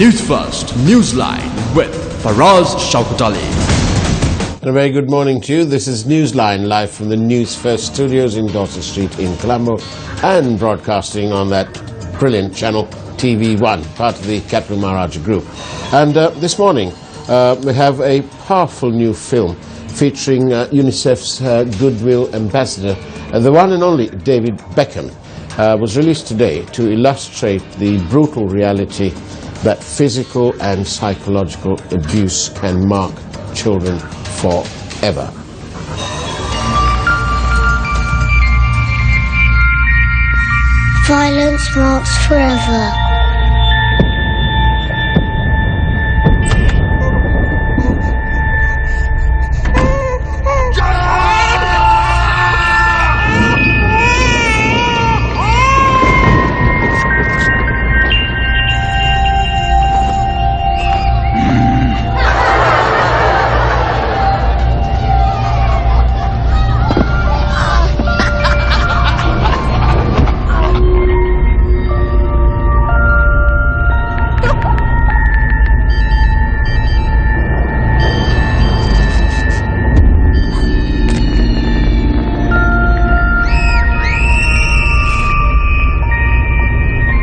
Newsfirst Newsline with Faraz Shauketaly. A very good morning to you. This is Newsline, live from the Newsfirst studios in Dorset Street in Colombo and broadcasting on that brilliant channel TV1, part of the Capital Maharaja Group. And this morning we have a powerful new film featuring UNICEF's Goodwill Ambassador, the one and only David Beckham. Was released today to illustrate the brutal reality that physical and psychological abuse can mark children forever. Violence marks forever.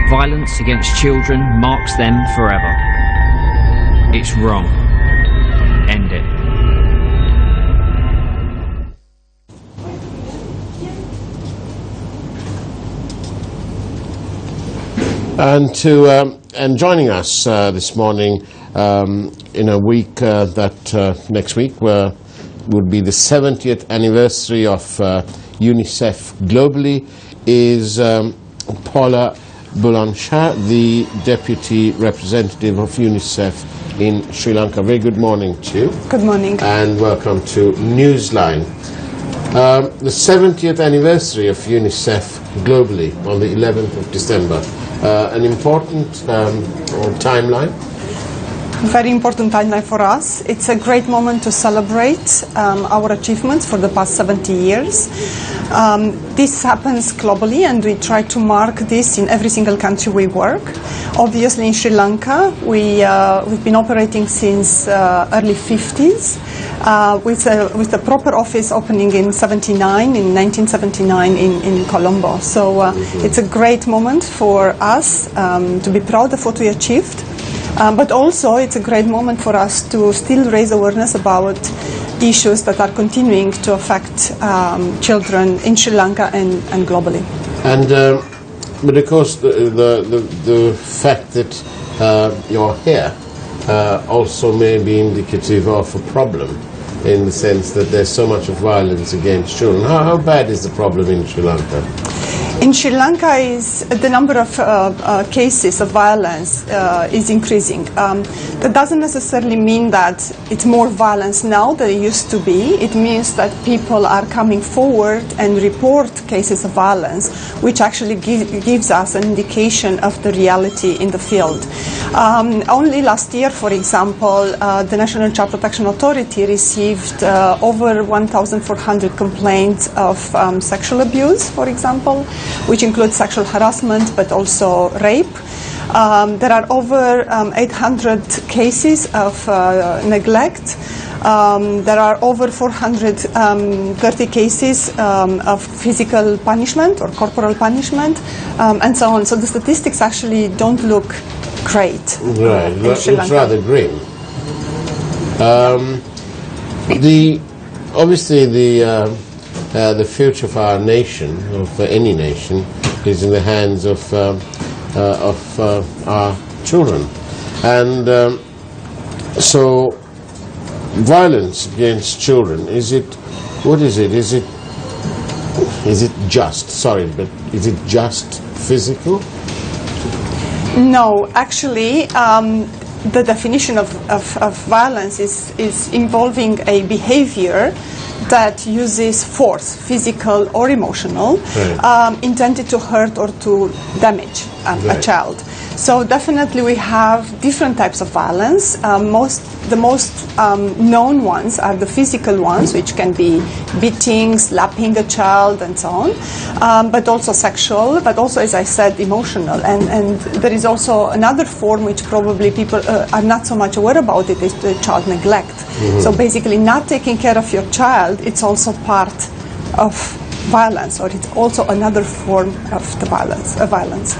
Violence against children marks them forever. It's wrong. End it. And joining us this morning in a week that next week would be the 70th anniversary of UNICEF globally is Paula Bulansha, the Deputy Representative of UNICEF in Sri Lanka. Very good morning to you. Good morning. And welcome to Newsline. The 70th anniversary of UNICEF globally on the 11th of December. An important timeline. Very important timeline for us. It's a great moment to celebrate our achievements for the past 70 years. This happens globally, and we try to mark this in every single country we work. Obviously, in Sri Lanka, we've been operating since early 50s, with the proper office opening in 1979 in Colombo. So it's a great moment for us to be proud of what we achieved. But also, it's a great moment for us to still raise awareness about issues that are continuing to affect children in Sri Lanka and globally. And but of course, the fact that you're here also may be indicative of a problem, in the sense that there's so much of violence against children. How bad is the problem in Sri Lanka? In Sri Lanka, the number of cases of violence is increasing. That doesn't necessarily mean that it's more violence now than it used to be. It means that people are coming forward and report cases of violence, which actually gives us an indication of the reality in the field. Only last year, for example, the National Child Protection Authority received over 1,400 complaints of sexual abuse, for example, which includes sexual harassment, but also rape. There are over 800 cases of neglect. There are over 430 cases of physical punishment or corporal punishment, and so on. So the statistics actually don't look great. Right, it's rather grim. Obviously the future of our nation, of any nation, is in the hands of our children, and so violence against children, is it just physical? No, actually, the definition of violence is involving a behavior that uses force, physical or emotional, intended to hurt or to damage a child. So definitely we have different types of violence. The most known ones are the physical ones, which can be beating, slapping a child, and so on, but also sexual, but also, as I said, emotional. And there is also another form which probably people are not so much aware about it, is the child neglect. So basically not taking care of your child, it's also part of violence, or it's also another form of the violence.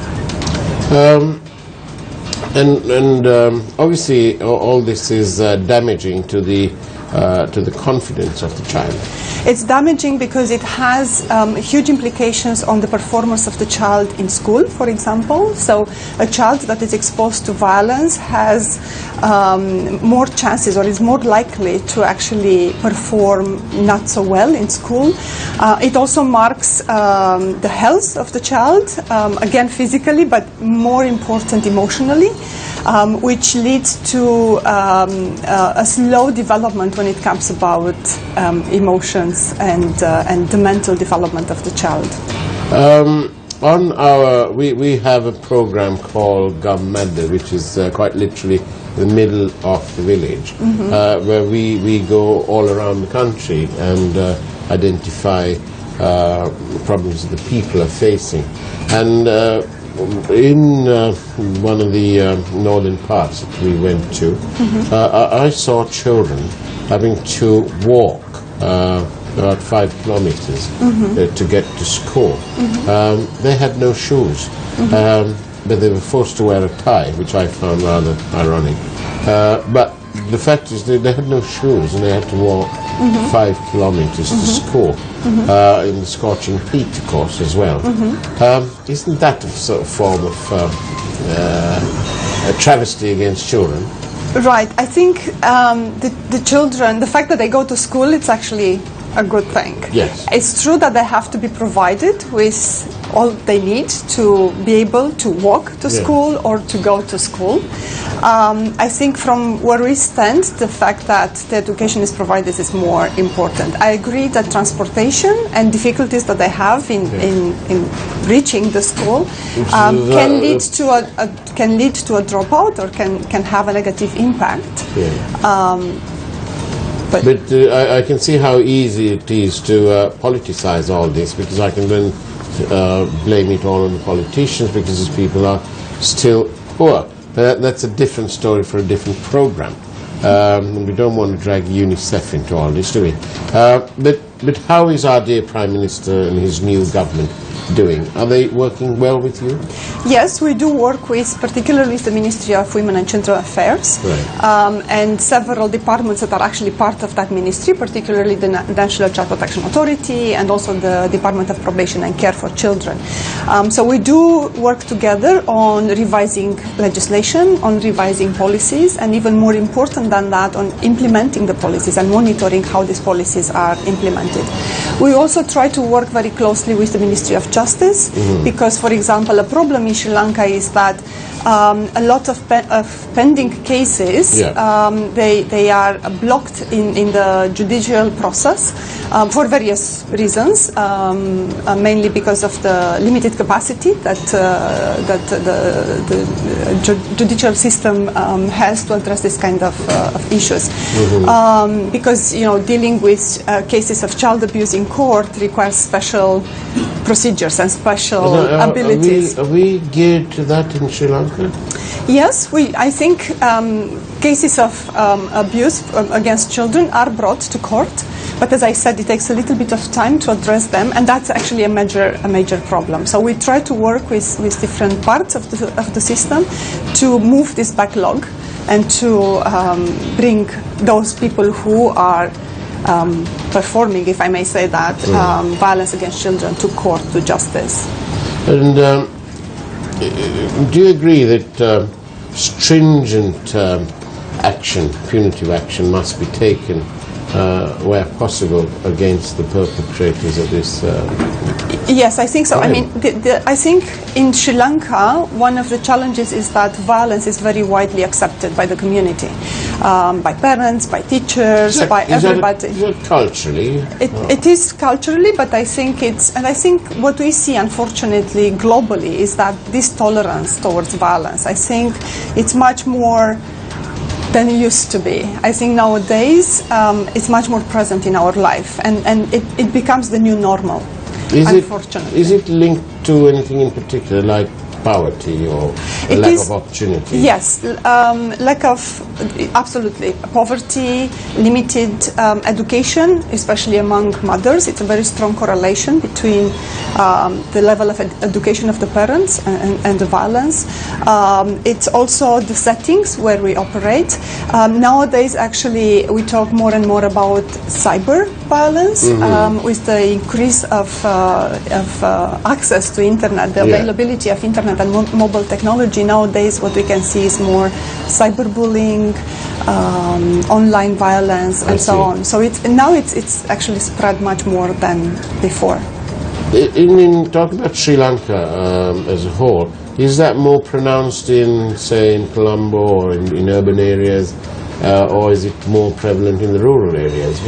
Obviously, all this is damaging to the confidence of the child. It's damaging because it has huge implications on the performance of the child in school, for example. So a child that is exposed to violence has more chances, or is more likely to actually perform not so well in school. It also marks the health of the child, again physically, but more important emotionally, which leads to a slow development when it comes about emotions and the mental development of the child. We have a program called Gammada, which is quite literally the middle of the village, where we go all around the country and identify problems that the people are facing. And in one of the northern parts that we went to, I saw children having to walk about 5 kilometers to get to school. They had no shoes, but they were forced to wear a tie, which I found rather ironic. But the fact is they had no shoes and they had to walk 5 kilometers to school in the scorching heat, of course, as well. Isn't that a sort of form of a travesty against children? Right. I think the children, the fact that they go to school, it's actually a good thing. Yes. It's true that they have to be provided with all they need to be able to walk to school or to go to school. I think from where we stand, the fact that the education is provided is more important. I agree that transportation and difficulties that they have in reaching the school can lead to a dropout, or can have a negative impact. But I can see how easy it is to politicize all this, because I can then blame it all on the politicians because these people are still poor. That's a different story for a different program. We don't want to drag UNICEF into all this, do we? But how is our dear Prime Minister and his new government doing? Are they working well with you? Yes, we do work with, particularly with the Ministry of Women and Children Affairs, and several departments that are actually part of that ministry, particularly the National Child Protection Authority and also the Department of Probation and Care for Children. So we do work together on revising legislation, on revising policies, and even more important than that, on implementing the policies and monitoring how these policies are implemented. We also try to work very closely with the Ministry of Justice, because, for example, a problem in Sri Lanka is that a lot of pending cases, they are blocked in the judicial process for various reasons, mainly because of the limited capacity that the judicial system has to address this kind of issues. Because dealing with cases of child abuse in court requires special procedures and special abilities. Are we geared to that in Sri Lanka? Yes, I think cases of abuse against children are brought to court, but as I said, it takes a little bit of time to address them, and that's actually a major problem. So we try to work with different parts of the system to move this backlog and to bring those people who are performing, if I may say that, violence against children to court, to justice. And do you agree that stringent action, punitive action, must be taken where possible, against the perpetrators of this. Yes, I think so. Crime. I mean, I think in Sri Lanka, one of the challenges is that violence is very widely accepted by the community, by parents, by teachers, by everybody. Is that culturally? It is culturally, but I think I think what we see, unfortunately, globally, is that this tolerance towards violence, I think it's much more than it used to be. I think nowadays it's much more present in our life, and it becomes the new normal. Unfortunately. Is it linked to anything in particular, like poverty or lack of opportunity? Yes, lack of, absolutely. Poverty, limited education, especially among mothers. It's a very strong correlation between the level of education of the parents and the violence. It's also the settings where we operate. Nowadays, actually, we talk more and more about cyber violence with the increase of access to internet, the availability of internet and mobile technology. Nowadays, what we can see is more cyberbullying, online violence, and so on. So it's actually spread much more than before. In talking about Sri Lanka as a whole, is that more pronounced in, say, in Colombo or in urban areas, or is it more prevalent in the rural areas?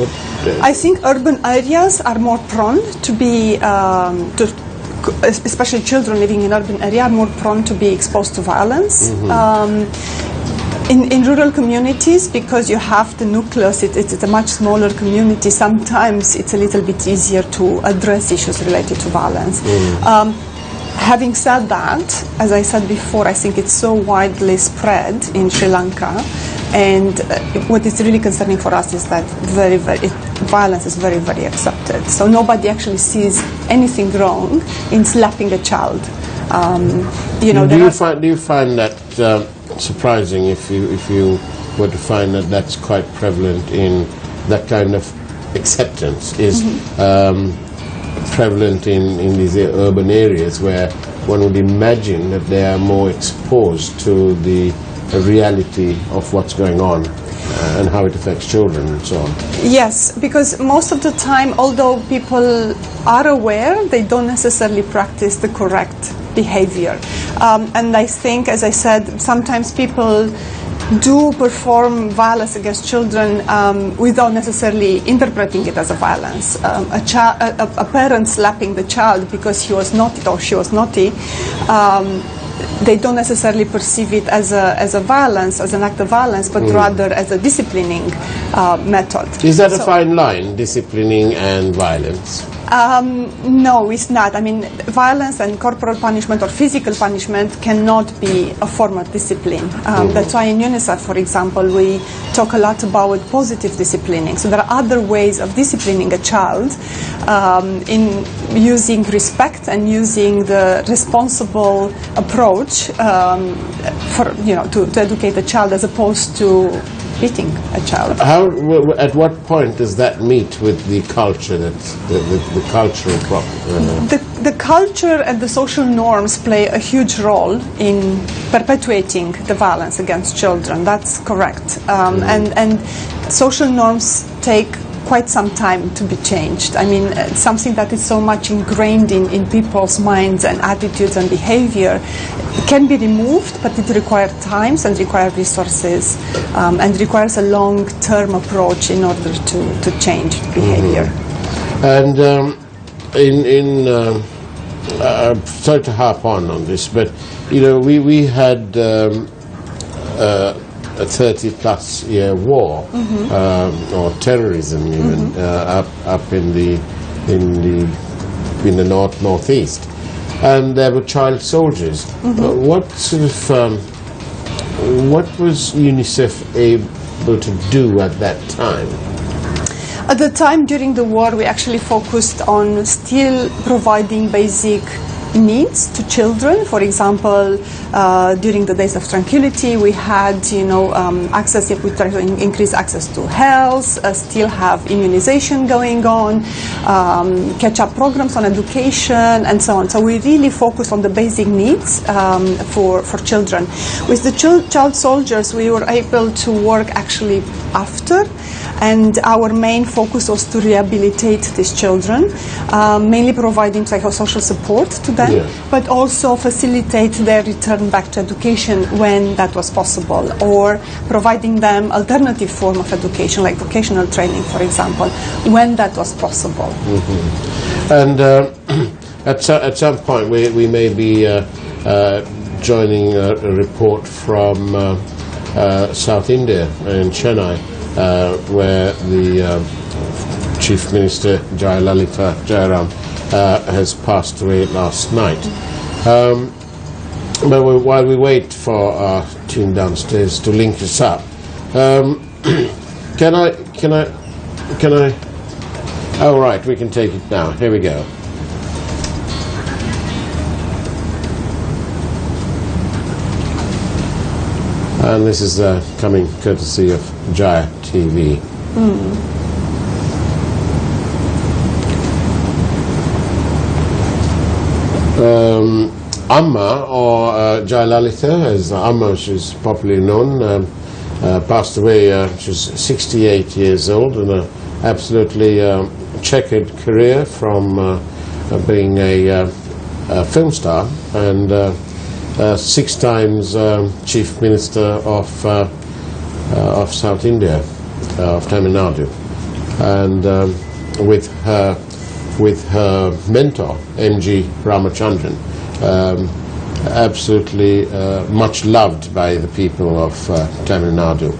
I think urban areas are more prone to be, especially children living in urban areas, are more prone to be exposed to violence. In rural communities, because you have the nucleus, it's a much smaller community, sometimes it's a little bit easier to address issues related to violence. Having said that, as I said before, I think it's so widely spread in Sri Lanka, and what is really concerning for us is that violence is very, very accepted. So nobody actually sees anything wrong in slapping a child. Do you find that surprising if you were to find that that's quite prevalent in that kind of acceptance is prevalent in these urban areas where one would imagine that they are more exposed to the reality of what's going on and how it affects children and so on? Yes, because most of the time, although people are aware, they don't necessarily practice the correct behavior. And I think, as I said, sometimes people do perform violence against children without necessarily interpreting it as a violence. A parent slapping the child because he was naughty or she was naughty, they don't necessarily perceive it as a violence, as an act of violence, but rather as a disciplining method. Is that a fine line, disciplining and violence? No, it's not. I mean, violence and corporal punishment or physical punishment cannot be a form of discipline. That's why in UNICEF, for example, we talk a lot about positive disciplining. So there are other ways of disciplining a child in using respect and using the responsible approach to educate a child, as opposed to beating a child. At what point does that meet with the culture, the cultural problem? The culture and the social norms play a huge role in perpetuating the violence against children. That's correct. And social norms take quite some time to be changed. I mean, something that is so much ingrained in people's minds and attitudes and behavior can be removed, but it requires time and requires resources and requires a long-term approach in order to change behavior. And sorry to harp on this, but we had a 30-plus year war or terrorism even up in the northeast, and there were child soldiers. What was UNICEF able to do at that time? At the time during the war, we actually focused on still providing basic needs to children. For example, during the days of tranquility, we had, access. We try to increase access to health, still have immunization going on, catch-up programs on education, and so on. So we really focus on the basic needs for children. With the child soldiers, we were able to work actually after, And our main focus was to rehabilitate these children, mainly providing psychosocial support to them, but also facilitate their return back to education when that was possible, or providing them alternative form of education, like vocational training, for example, when that was possible. And at some point we may be joining a report from South India in Chennai, where the Chief Minister Jayalalitha Jayaram has passed away last night. But while we wait for our team downstairs to link us up, can I? Oh, right, we can take it now. Here we go. And this is coming courtesy of Jaya TV. Amma, or Jayalalitha, as Amma she's popularly known, passed away. She's 68 years old, and an absolutely checkered career from being a film star and 6 times Chief Minister of South India, of Tamil Nadu, and with her mentor M.G. Ramachandran, absolutely much loved by the people of Tamil Nadu.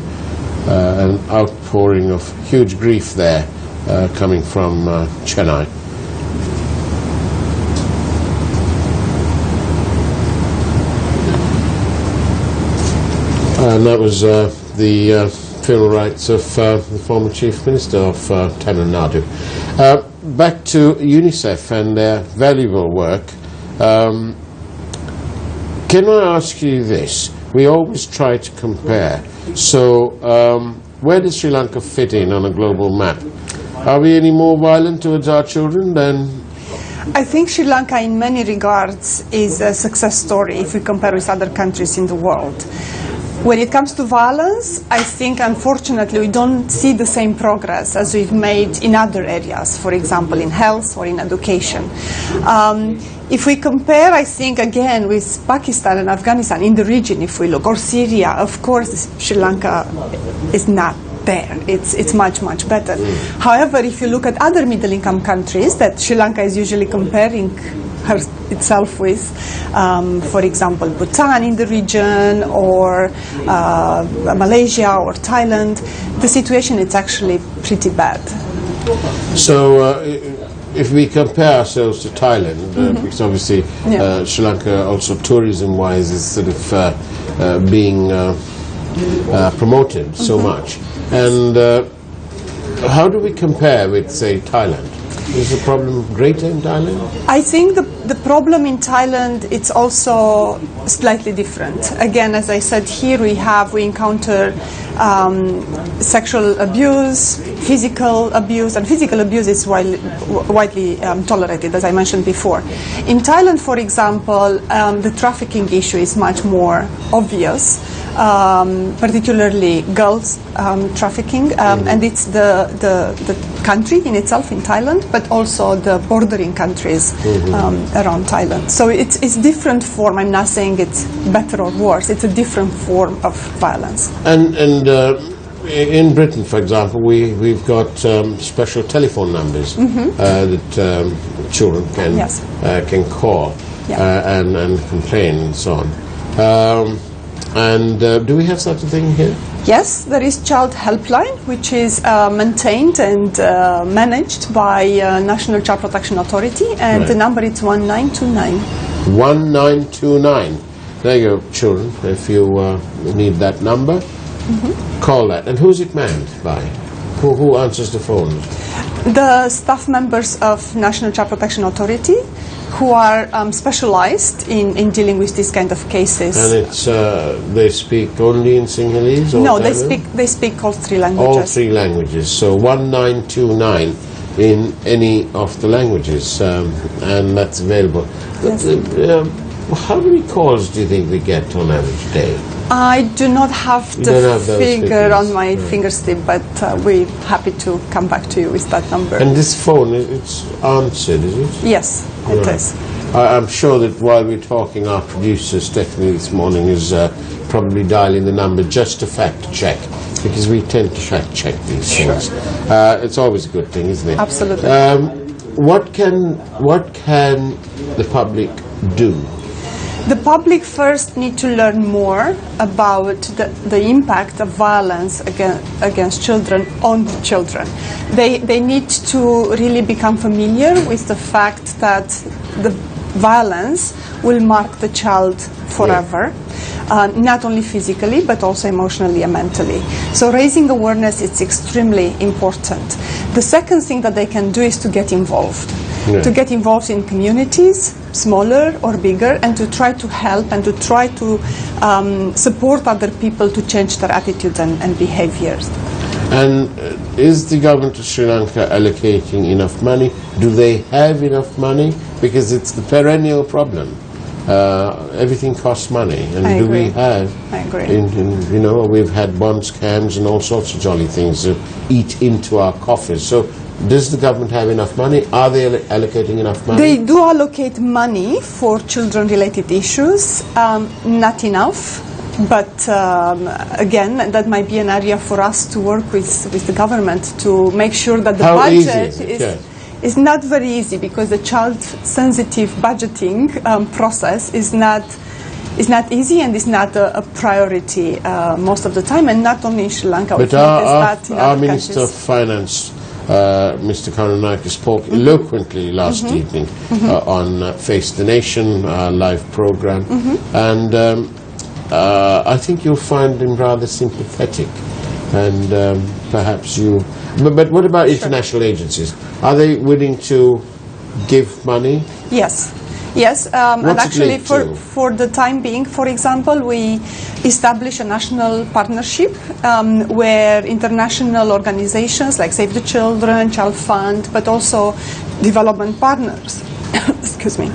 An outpouring of huge grief there coming from Chennai. And that was the funeral rites of the former Chief Minister of Tamil Nadu. Back to UNICEF and their valuable work. Can I ask you this? We always try to compare. So, where does Sri Lanka fit in on a global map? Are we any more violent towards our children than... I think Sri Lanka in many regards is a success story if we compare with other countries in the world. When it comes to violence, I think unfortunately we don't see the same progress as we've made in other areas, for example in health or in education. If we compare, I think again with Pakistan and Afghanistan in the region, if we look, or Syria, of course Sri Lanka is not there. It's much, much better. However, if you look at other middle-income countries that Sri Lanka is usually comparing itself with, for example, Bhutan in the region, or Malaysia or Thailand, the situation is actually pretty bad. So, if we compare ourselves to Thailand, because obviously Sri Lanka also tourism-wise is sort of being promoted so much, and how do we compare with, say, Thailand? Is the problem greater in Thailand? I think the problem in Thailand, it's also slightly different. Again, as I said, here we encounter sexual abuse, physical abuse, and physical abuse is widely tolerated, as I mentioned before. In Thailand, for example, the trafficking issue is much more obvious, particularly girls trafficking, and it's the country in itself in Thailand, but also the bordering countries around Thailand. So it's different form. I'm not saying it's better or worse. It's a different form of violence. And in Britain, for example, we've got special telephone numbers that children can call and complain and so on. Do we have such a thing here? Yes, there is Child Helpline, which is maintained and managed by National Child Protection Authority, and the number is 1929. 1929. There you go, children. If you need that number, call that. And who's it manned by? Who answers the phone? The staff members of National Child Protection Authority, who are specialized in dealing with these kind of cases. And it's they speak only in Sinhalese? Or no, they speak all 3 languages. All 3 languages. So 1929 in any of the languages, and that's available. Yes. How many calls do you think they get on average day? I do not have You don't have the those figure figures, on my right. fingertip, but we're happy to come back to you with that number. And this phone, it's answered, is it? Yes, it Right. is. I'm sure that while we're talking, our producer, Stephanie, this morning is probably dialing the number just to fact check, because we tend to fact check these things. It's always a good thing, isn't it? Absolutely. What can the public do? The public first need to learn more about the impact of violence against children on children. They need to really become familiar with the fact that the violence will mark the child forever, not only physically but also emotionally and mentally. So raising awareness is extremely important. The second thing that they can do is to get involved. Yeah. To get involved in communities, smaller or bigger, and to try to help and to try to support other people to change their attitudes and behaviors. And is the government of Sri Lanka allocating enough money? Do they have enough money? Because it's the perennial problem. Everything costs money, and I do agree. we have? I agree. You know, we've had bond scams and all sorts of jolly things to eat into our coffers. So, does the government have enough money? Are they allocating enough money? They do allocate money for children-related issues, not enough. But again, that might be an area for us to work with the government to make sure that the How budget easy is it? Yes. is not very easy, because the child-sensitive budgeting process is not easy and is not a priority most of the time, and not only in Sri Lanka. But our Minister of Finance, Mr. Karunanaka, spoke eloquently last evening on Face the Nation, our live program, and I think you'll find him rather sympathetic, and perhaps you... But what about international agencies? Are they willing to give money? Yes. Yes, and What's it actually linked to? for the time being, for example, we established a national partnership where international organizations like Save the Children, Child Fund, but also development partners, excuse me,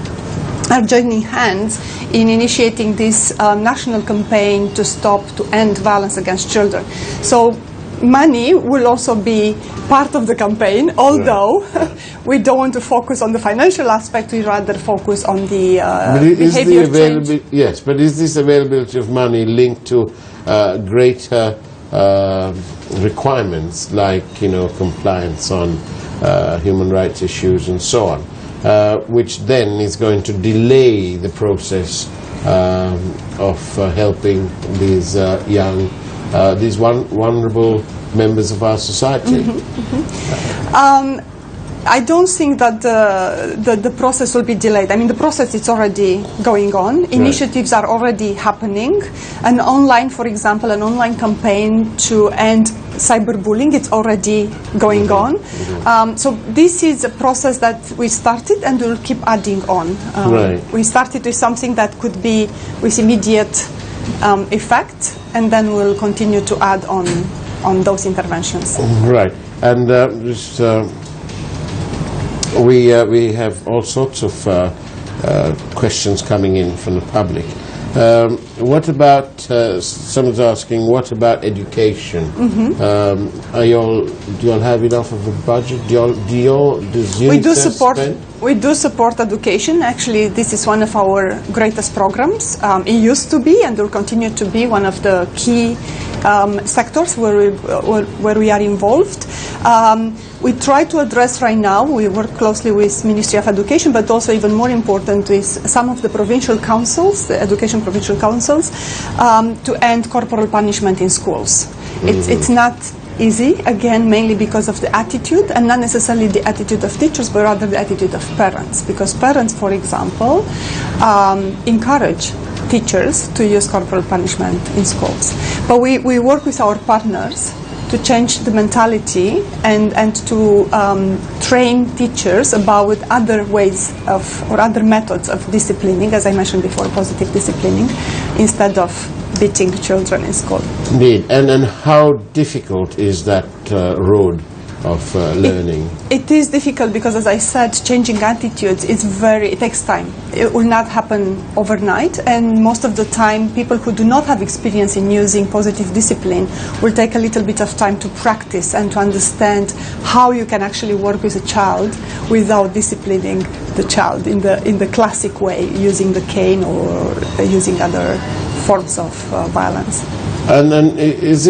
are joining hands in initiating this national campaign to end violence against children. So money will also be part of the campaign, although we don't want to focus on the financial aspect, we rather focus on the behavior change. Yes, but is this availability of money linked to greater requirements like, you know, compliance on human rights issues and so on, which then is going to delay the process of helping these young, these vulnerable members of our society? I don't think that the process will be delayed. I mean, the process is already going on. Initiatives are already happening. An online, for example, an online campaign to end cyberbullying, it's already going on. So this is a process that we started and we'll keep adding on. We started with something that could be with immediate effect, and then we'll continue to add on those interventions. Right. And just... We have all sorts of questions coming in from the public. What about, someone's asking, what about education? Do you all have enough of a budget? Does UNICEF We do support education. Actually, this is one of our greatest programs. It used to be and will continue to be one of the key sectors where we are involved. We try to address right now, we work closely with Ministry of Education, but also even more important with some of the provincial councils, the education provincial councils, to end corporal punishment in schools. It's not easy, again, mainly because of the attitude, and not necessarily the attitude of teachers, but rather the attitude of parents. Because parents, for example, encourage teachers to use corporal punishment in schools. But we work with our partners to change the mentality and to train teachers about other ways of, or other methods of disciplining, as I mentioned before, positive disciplining, instead of beating children in school. Indeed. And how difficult is that road learning? It is difficult because, as I said, changing attitudes it takes time. It will not happen overnight, and most of the time people who do not have experience in using positive discipline will take a little bit of time to practice and to understand how you can actually work with a child without disciplining the child in the classic way, using the cane or using other forms of violence. And then is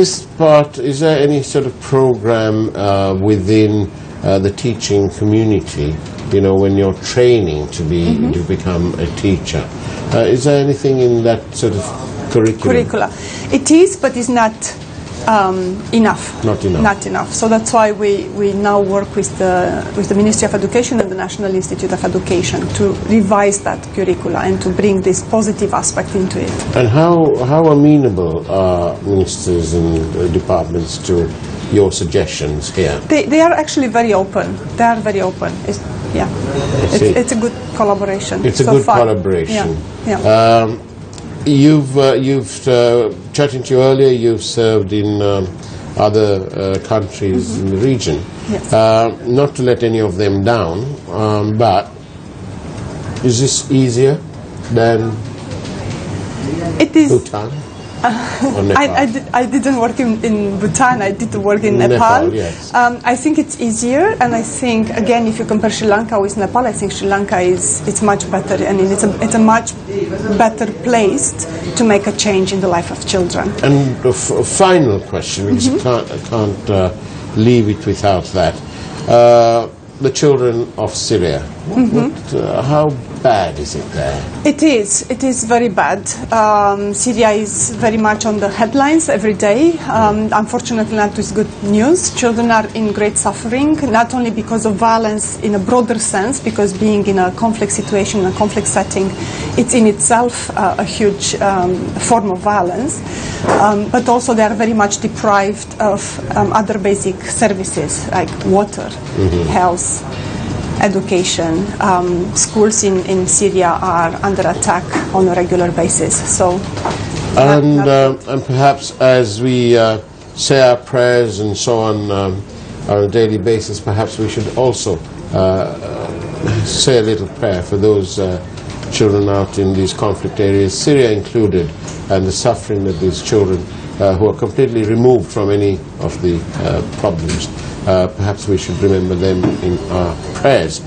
there any sort of program within the teaching community, you know, when you're training to become a teacher? Is there anything in that sort of curricula? It is, but it's not enough. Not enough. Not enough. So that's why we now work with the Ministry of Education and the National Institute of Education to revise that curricula and to bring this positive aspect into it. And how amenable are ministers and departments to your suggestions here? They are actually very open. They are very open. It's a good collaboration. It's a good collaboration. Yeah. You've chatting to you earlier, you've served in other countries in the region. Yes. Not to let any of them down, but is this easier than It is. Bhutan or Nepal? I didn't work in Bhutan. I did work in Nepal. Yes. I think it's easier, and I think again, if you compare Sri Lanka with Nepal, I think Sri Lanka it's much better. I mean, it's a much better placed to make a change in the life of children. And a final question, because I can't leave it without that. The children of Syria, how bad is it there? It is very bad. Syria is very much on the headlines every day. Unfortunately, not with good news. Children are in great suffering, not only because of violence in a broader sense, because being in a conflict situation, in a conflict setting, it's in itself a huge form of violence, but also they are very much deprived of other basic services like water, health, education. Schools in Syria are under attack on a regular basis. So, and perhaps as we say our prayers and so on a daily basis, perhaps we should also say a little prayer for those children out in these conflict areas, Syria included, and the suffering that these children who are completely removed from any of the problems. Perhaps we should remember them in our prayers.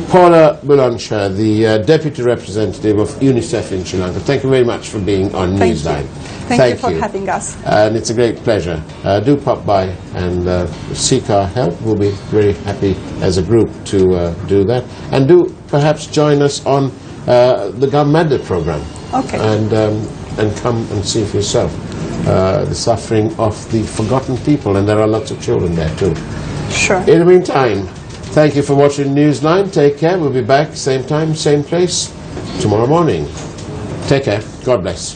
Paula Bulansha, the Deputy Representative of UNICEF in Sri Lanka, thank you very much for being on Newsline. Thank you for having us. And it's a great pleasure. Do pop by and seek our help. We'll be very happy as a group to do that. And do perhaps join us on the Gammada program. Okay. And come and see for yourself the suffering of the forgotten people, and there are lots of children there too. Sure. In the meantime, thank you for watching Newsline. Take care. We'll be back same time, same place tomorrow morning. Take care. God bless.